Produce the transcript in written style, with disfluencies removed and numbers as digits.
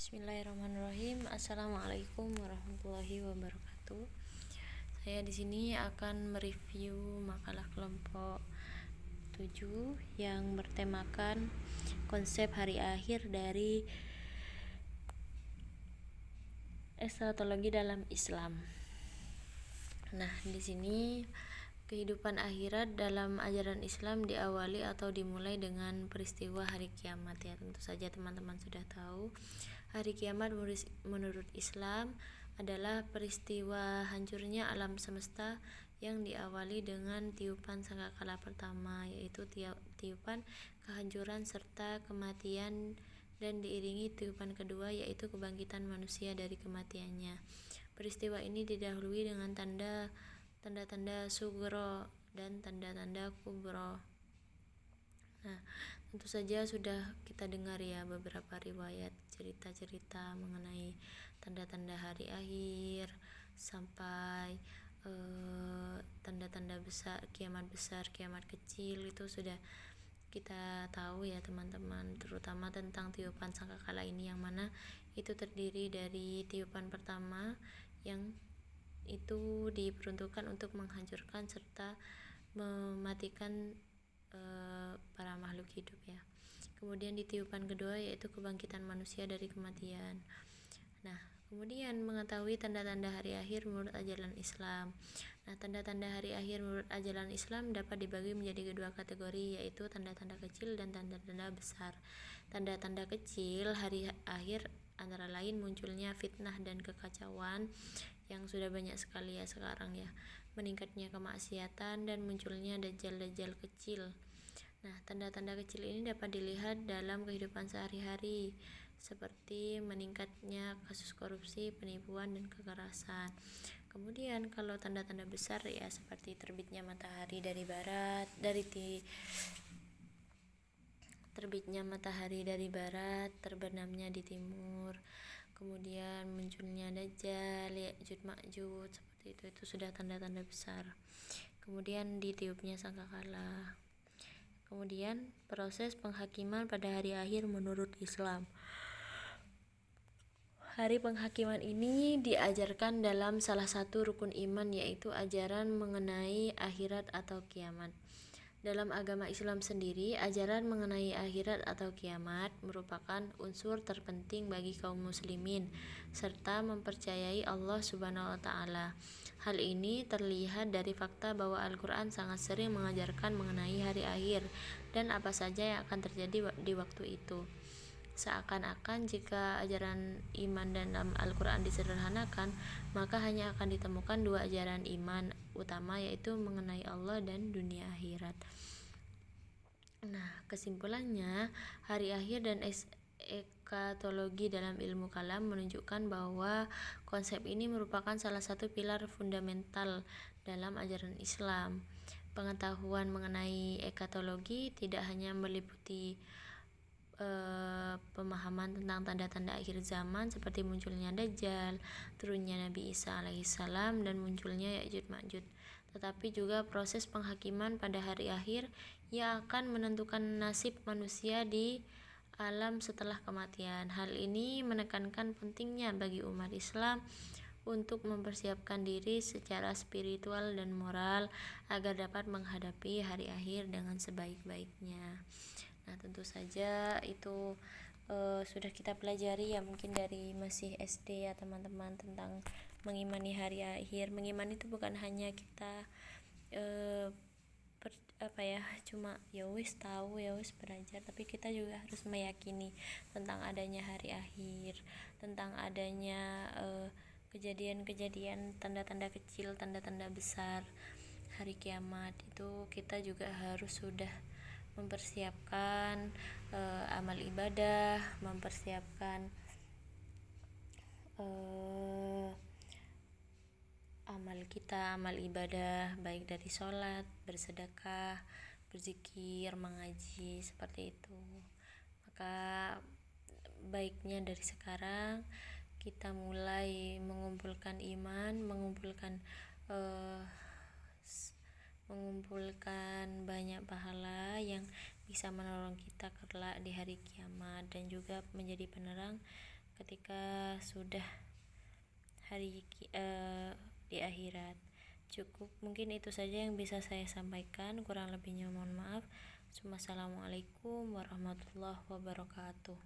Bismillahirrahmanirrahim. Assalamualaikum warahmatullahi wabarakatuh. Saya di sini akan mereview makalah kelompok 7 yang bertemakan konsep hari akhir dari eskatologi dalam Islam. Nah, di sini kehidupan akhirat dalam ajaran Islam diawali atau dimulai dengan peristiwa hari kiamat ya. Tentu saja teman-teman sudah tahu, hari kiamat menurut Islam adalah peristiwa hancurnya alam semesta yang diawali dengan tiupan sangkakala pertama, yaitu tiupan kehancuran serta kematian, dan diiringi tiupan kedua yaitu kebangkitan manusia dari kematiannya. Peristiwa ini didahului dengan tanda-tanda sugro dan tanda-tanda kubro. Nah, tentu saja sudah kita dengar ya beberapa riwayat cerita-cerita mengenai tanda-tanda hari akhir sampai tanda-tanda besar, kiamat kecil, itu sudah kita tahu ya teman-teman, terutama tentang tiupan sangkakala ini, yang mana itu terdiri dari tiupan pertama yang itu diperuntukkan untuk menghancurkan serta mematikan para makhluk hidup ya. Kemudian di tiupan kedua yaitu kebangkitan manusia dari kematian. Nah, kemudian mengetahui tanda-tanda hari akhir menurut ajaran Islam. Nah, tanda-tanda hari akhir menurut ajaran Islam dapat dibagi menjadi kedua kategori, yaitu tanda-tanda kecil dan tanda-tanda besar. Tanda-tanda kecil hari akhir antara lain munculnya fitnah dan kekacauan yang sudah banyak sekali ya sekarang ya, meningkatnya kemaksiatan dan munculnya dajjal-dajjal kecil. Nah, tanda-tanda kecil ini dapat dilihat dalam kehidupan sehari-hari, seperti meningkatnya kasus korupsi, penipuan, dan kekerasan. Kemudian kalau tanda-tanda besar ya seperti terbitnya matahari dari barat, terbenamnya di timur, kemudian munculnya Dajjal, Ya'juj Ma'juj, seperti itu sudah tanda-tanda besar. Kemudian ditiupnya sangkakala. Kemudian proses penghakiman pada hari akhir menurut Islam. Hari penghakiman ini diajarkan dalam salah satu rukun iman, yaitu ajaran mengenai akhirat atau kiamat. Dalam agama Islam sendiri, ajaran mengenai akhirat atau kiamat merupakan unsur terpenting bagi kaum muslimin serta mempercayai Allah Subhanahu wa taala. Hal ini terlihat dari fakta bahwa Al-Qur'an sangat sering mengajarkan mengenai hari akhir dan apa saja yang akan terjadi di waktu itu. Seakan-akan jika ajaran iman dalam Al-Quran disederhanakan, maka hanya akan ditemukan dua ajaran iman utama, yaitu mengenai Allah dan dunia akhirat. Nah, kesimpulannya, hari akhir dan eskatologi dalam ilmu kalam menunjukkan bahwa konsep ini merupakan salah satu pilar fundamental dalam ajaran Islam. Pengetahuan mengenai eskatologi tidak hanya meliputi pemahaman tentang tanda-tanda akhir zaman seperti munculnya Dajjal, turunnya Nabi Isa alaihissalam, dan munculnya Ya'juj Ma'juj, tetapi juga proses penghakiman pada hari akhir yang akan menentukan nasib manusia di alam setelah kematian. Hal ini menekankan pentingnya bagi umat Islam untuk mempersiapkan diri secara spiritual dan moral agar dapat menghadapi hari akhir dengan sebaik-baiknya. Nah, tentu saja itu sudah kita pelajari ya, mungkin dari masih SD ya teman-teman, tentang mengimani hari akhir. Mengimani itu bukan hanya kita cuma ya wis tahu, ya wis belajar, tapi kita juga harus meyakini tentang adanya hari akhir, tentang adanya kejadian-kejadian, tanda-tanda kecil, tanda-tanda besar hari kiamat. Itu kita juga harus sudah mempersiapkan amal ibadah, mempersiapkan amal ibadah baik dari sholat, bersedekah, berzikir, mengaji, seperti itu. Maka baiknya dari sekarang kita mulai mengumpulkan iman, mengumpulkan banyak pahala yang bisa menolong kita kelak di hari kiamat, dan juga menjadi penerang ketika sudah di akhirat. Cukup, mungkin itu saja yang bisa saya sampaikan, kurang lebihnya mohon maaf. Wassalamualaikum warahmatullahi wabarakatuh.